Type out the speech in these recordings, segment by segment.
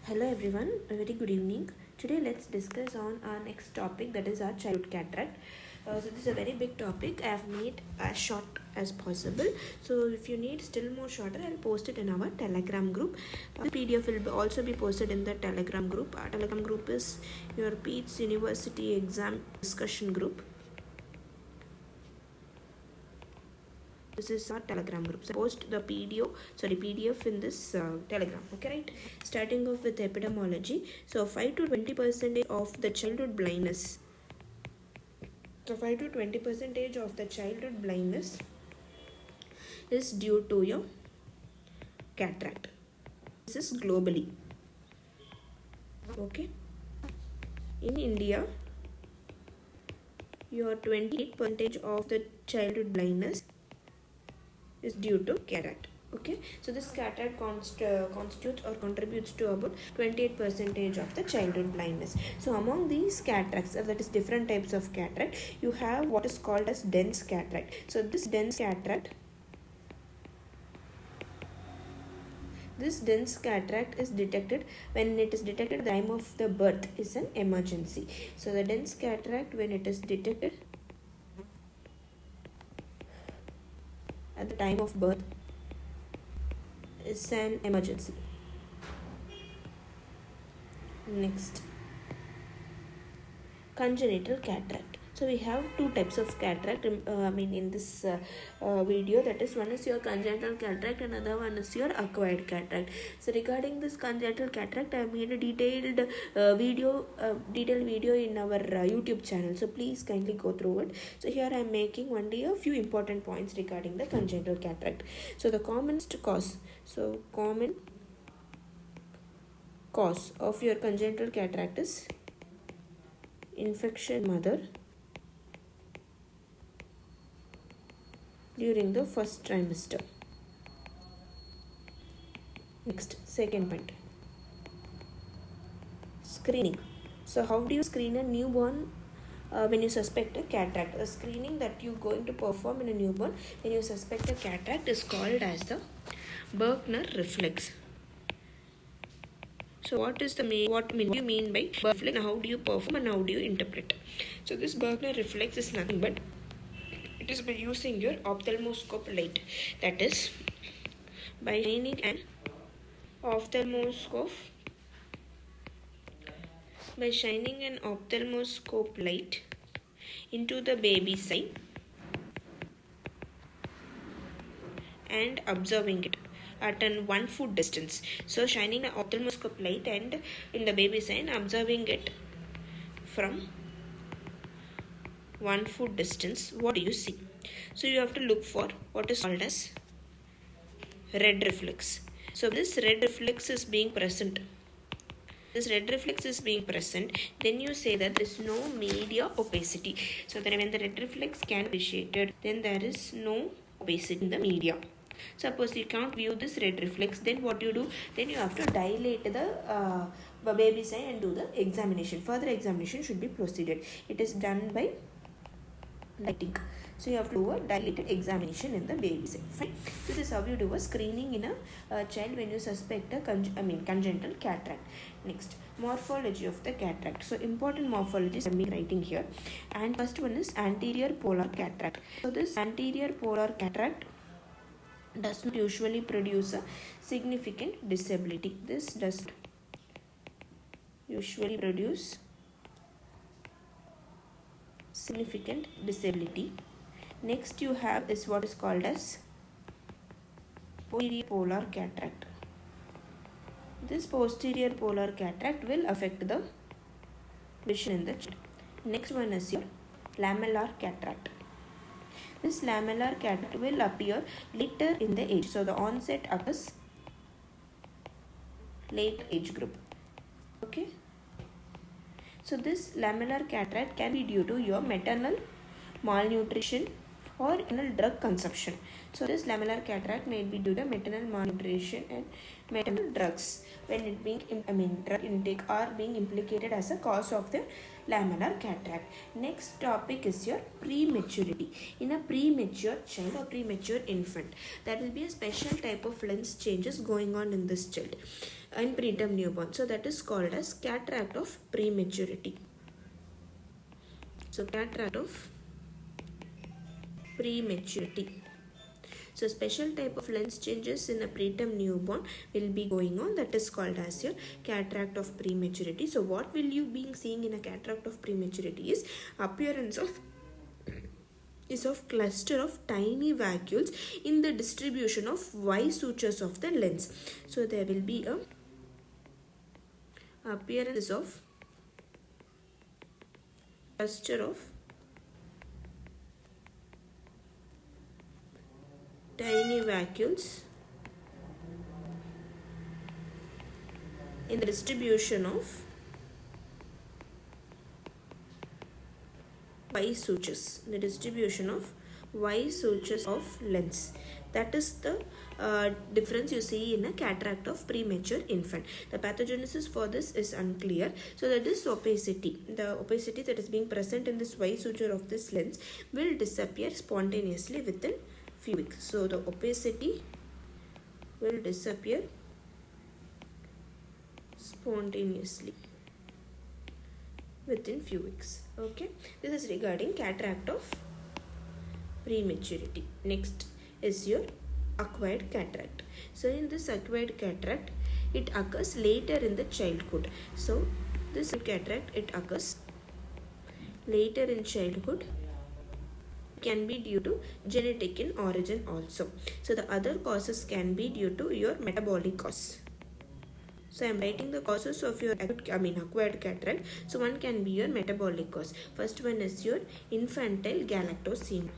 Hello everyone, a very good evening. Today let's discuss on our next topic, that is our childhood cataract. So this is a very big topic. I have made as short as possible. So if you need still more shorter, I'll post it in our Telegram group. The PDF will also be posted in the Telegram group. Our Telegram group is your PETS University Exam Discussion Group. This is our Telegram group. So post the PDF in this Telegram. Okay, right? Starting off with epidemiology. So 5 to 20% of the childhood blindness. So 5 to 20% of the childhood blindness is due to your cataract. This is globally. Okay. In India, your 28% of the childhood blindness is due to cataract. Okay, so this cataract constitutes or contributes to about 28% of the childhood blindness. So among these cataracts, that is different types of cataract, you have what is called as dense cataract. So this dense cataract is detected when it is detected at the time of the birth is an emergency. So the dense cataract, when it is detected at the time of birth, is an emergency. Next, congenital cataract. So we have two types of cataract in this video. That is, one is your congenital cataract, another one is your acquired cataract. So regarding this congenital cataract, I have made a detailed video in our YouTube channel. So please kindly go through it. So here I am making only a few important points regarding the congenital cataract. So the commonest cause. So common cause of your congenital cataract is infection mother during the first trimester. Next, second point, screening. So how do you screen a newborn when you suspect a cataract? The screening that you're going to perform in a newborn when you suspect a cataract is called as the Berkner reflex. So what do you mean by Berkner reflex, and how do you perform and how do you interpret? So this Berkner reflex is nothing but it is by using your ophthalmoscope light. That is, by shining an ophthalmoscope light into the baby's eye and observing it at an 1 foot distance. So shining an ophthalmoscope light and in the baby's eye and observing it from 1 foot distance, what do you see? So you have to look for what is called as red reflex. So this red reflex is being present. Then you say that there is no media opacity. So then when the red reflex can be appreciated, then there is no opacity in the media. Suppose you can't view this red reflex, then what you do? Then you have to dilate the baby's eye and do the examination. Further examination should be proceeded. It is done by lighting. So you have to do a dilated examination in the baby's eye. Fine. This is how you do a screening in a child when you suspect a congenital cataract. Next, morphology of the cataract. So important morphologies I'm writing here. And first one is anterior polar cataract. So this anterior polar cataract does not usually produce a significant disability. This does not usually produce significant disability. Next you have is what is called as posterior polar cataract. This posterior polar cataract will affect the vision in the child. Next one is your lamellar cataract. This lamellar cataract will appear later in the age. So the onset occurs late age group. Okay. So this lamellar cataract can be due to your maternal malnutrition or renal drug consumption. So this lamellar cataract may be due to maternal malnutrition and maternal drugs when it being drug intake are being implicated as a cause of the lamellar cataract. Next topic is your prematurity. In a premature child or premature infant, there will be a special type of lens changes going on in this child in preterm newborn. So that is called as cataract of prematurity. So cataract of prematurity. So special type of lens changes in a preterm newborn will be going on, that is called as your cataract of prematurity. So what will you be seeing in a cataract of prematurity is appearance of cluster of tiny vacuoles in the distribution of Y sutures of the lens. So there will be a appearance of cluster of tiny vacuoles in the distribution of Y sutures, Y sutures of lens. That is the difference you see in a cataract of premature infant. The pathogenesis for this is unclear. So that is opacity. The opacity that is being present in this Y suture of this lens will disappear spontaneously within few weeks. So the opacity will disappear spontaneously within few weeks. Okay, this is regarding cataract of prematurity. Next is your acquired cataract. So in this acquired cataract, it occurs later in the childhood. So this cataract, it occurs later in childhood, can be due to genetic in origin also. So the other causes can be due to your metabolic cause. So I am writing the causes of your acquired cataract. So one can be your metabolic cause. First one is your infantile galactosemia.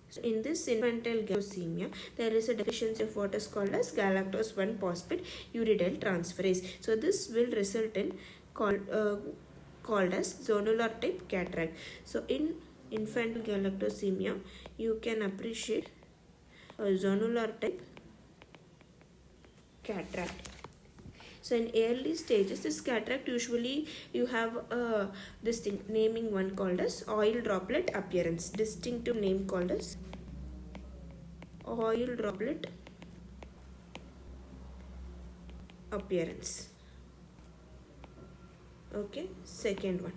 So in this infantile galactosemia, there is a deficiency of what is called as galactose 1 phosphate uridyl transferase. So this will result in called as zonular type cataract. So in infantile galactosemia, you can appreciate a zonular type cataract. So in early stages, this cataract usually you have this thing naming one called as oil droplet appearance. Distinctive name called as oil droplet appearance. Okay, second one,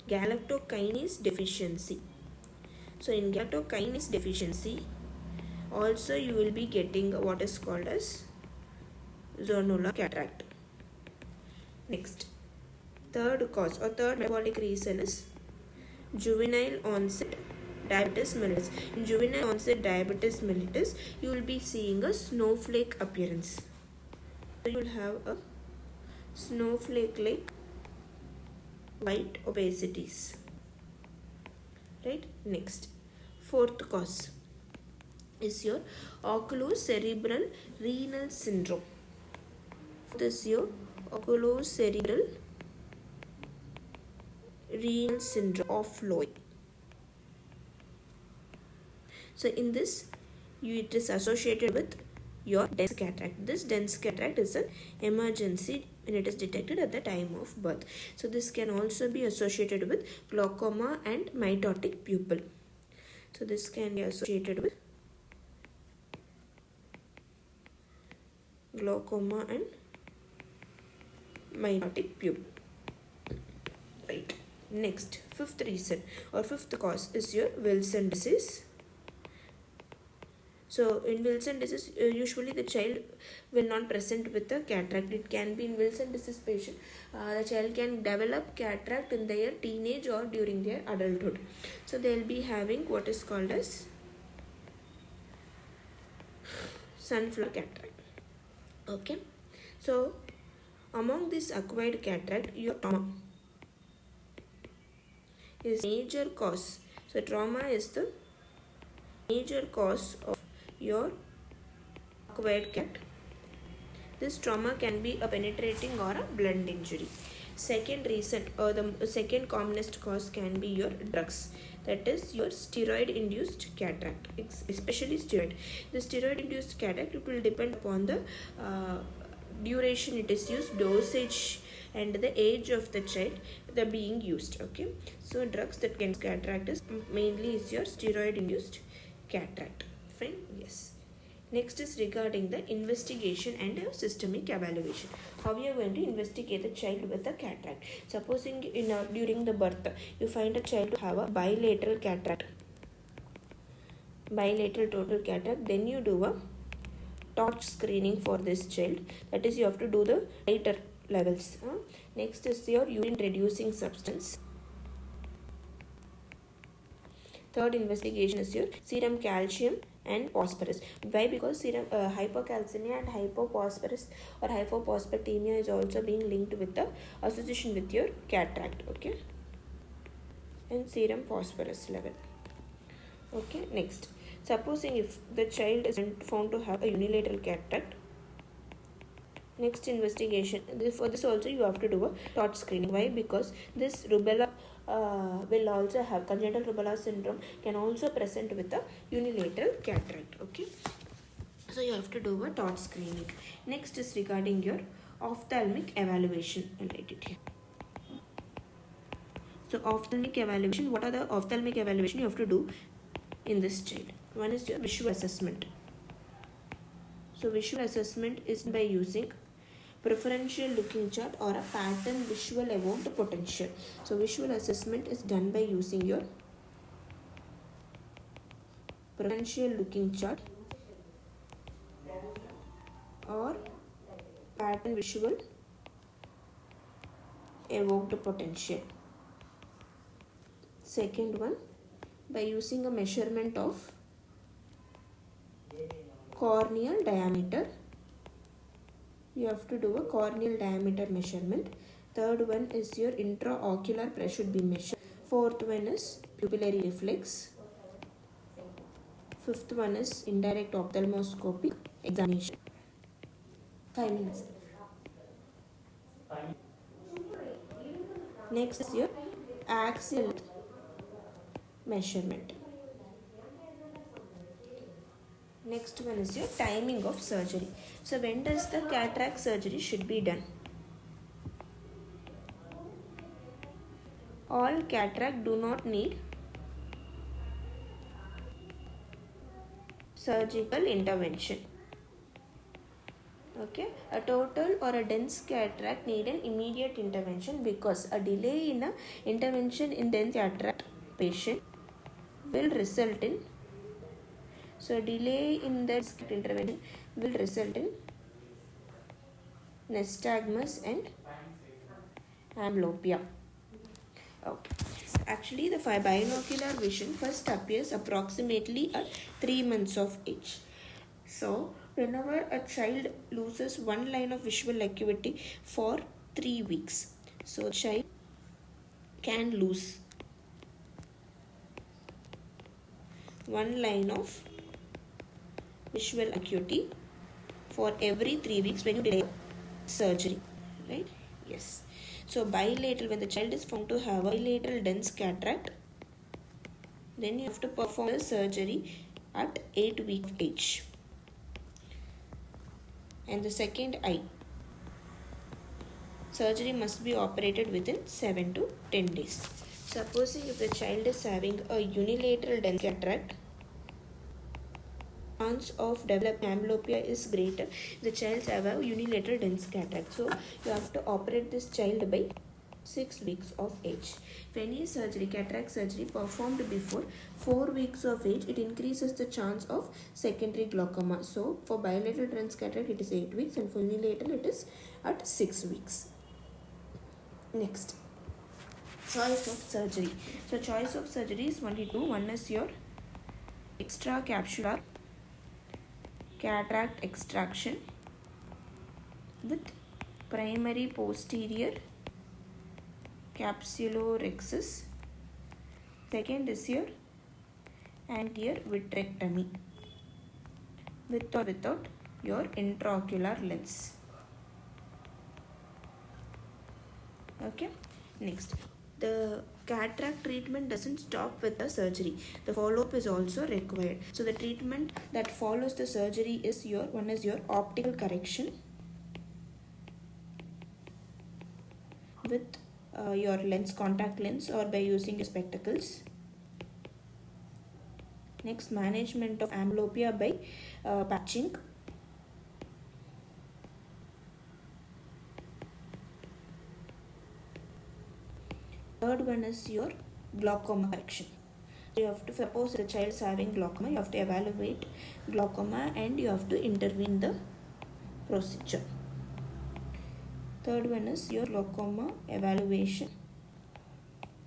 galactokinase deficiency. So in galactokinase deficiency, also you will be getting what is called as zonular cataract. Next, third cause or third metabolic reason is juvenile onset diabetes mellitus. In juvenile onset diabetes mellitus, you will be seeing a snowflake appearance. So you will have a snowflake-like white opacities. Right? Next, fourth cause is your oculocerebral renal syndrome. This is your oculocerebral renal syndrome of Loy. So in this, it is associated with your dense cataract. This dense cataract is an emergency when it is detected at the time of birth. So this can also be associated with glaucoma and mitotic pupil. So this can be associated with glaucoma and mitotic pupil. Right. Next, fifth reason or fifth cause is your Wilson disease. So in Wilson disease, usually the child will not present with a cataract. It can be in Wilson disease patient. The child can develop cataract in their teenage or during their adulthood. So they will be having what is called as sunflower cataract. Okay. So among this acquired cataract, your trauma is major cause. So trauma is the major cause of your acquired cataract. This trauma can be a penetrating or a blunt injury. Second reason or the second commonest cause can be your drugs. That is your steroid induced cataract, especially steroid. The steroid induced cataract, it will depend upon the duration it is used, dosage, and the age of the child the being used. Okay, so drugs that can cataract is mainly is your steroid induced cataract. Fine. Yes. Next is regarding the investigation and systemic evaluation. How you are going to investigate the child with a cataract? Supposing during the birth you find a child to have a bilateral cataract, bilateral total cataract, then you do a torch screening for this child. That is, you have to do the titer levels. Next is your urine reducing substance. Third investigation is your serum calcium and phosphorus. Why? Because serum hypocalcemia and hypophosphorus or hypophosphatemia is also being linked with the association with your cataract. Okay, and serum phosphorus level. Okay, next, supposing if the child is found to have a unilateral cataract, next investigation, for this also you have to do a torch screening. Why? Because this rubella will also have congenital rubella syndrome can also present with a unilateral cataract. Okay, so you have to do a torch screening. Next is regarding your ophthalmic evaluation. I'll write it here. So ophthalmic evaluation, what are the ophthalmic evaluation you have to do in this child? One is your visual assessment. So visual assessment is by using preferential looking chart or a pattern visual evoked potential. So visual assessment is done by using your preferential looking chart or pattern visual evoked potential. Second one, by using a measurement of corneal diameter. You have to do a corneal diameter measurement. Third one is your intraocular pressure should be measured. Fourth one is pupillary reflex. Fifth one is indirect ophthalmoscopic examination. 5 minutes. Next is your axial measurement. Next one is your timing of surgery. So when does the cataract surgery should be done? All cataract do not need surgical intervention. Okay, a total or a dense cataract need an immediate intervention, because a delay in a intervention in dense cataract patient will result in, so delay in that intervention will result in nystagmus and amblyopia. Okay. Actually, the binocular vision first appears approximately at 3 months of age. So, whenever a child loses one line of visual acuity for 3 weeks, so child can lose one line of visual acuity for every 3 weeks when you delay surgery, right? Yes. So bilateral, when the child is found to have a bilateral dense cataract, then you have to perform the surgery at 8 weeks of age. And the second eye, surgery must be operated within 7 to 10 days. Supposing if the child is having a unilateral dense cataract, chance of developing amblyopia is greater. The child have a unilateral dense cataract, so you have to operate this child by 6 weeks of age. If any surgery, cataract surgery performed before 4 weeks of age, it increases the chance of secondary glaucoma. So for bilateral dense cataract it is 8 weeks, and for unilateral it is at 6 weeks. Next, choice of surgery. So choice of surgery is only two. One is your extracapsular cataract extraction with primary posterior capsulorhexis. Second is your anterior vitrectomy with or without your intraocular lens. Okay, next, the cataract treatment doesn't stop with the surgery. The follow-up is also required. So the treatment that follows the surgery is one is your optical correction with your lens, contact lens, or by using your spectacles. Next, management of amblyopia by patching. Third one is your glaucoma correction. You have to, suppose the child is having glaucoma, you have to evaluate glaucoma and you have to intervene the procedure. Third one is your glaucoma evaluation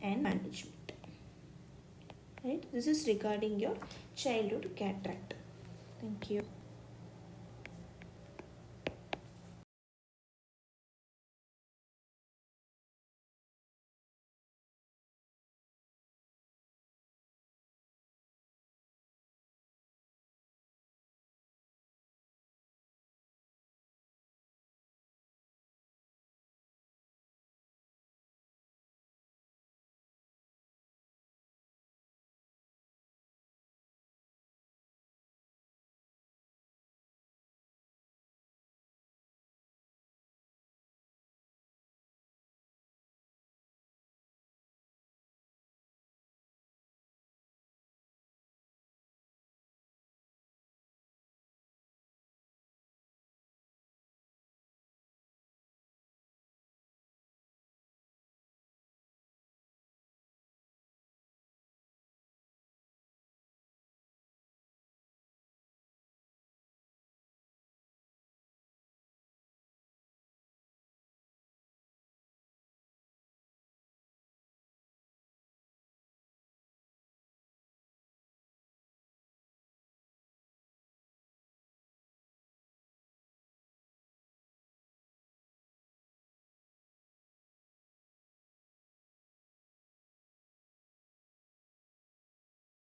and management. Right? This is regarding your childhood cataract. Thank you.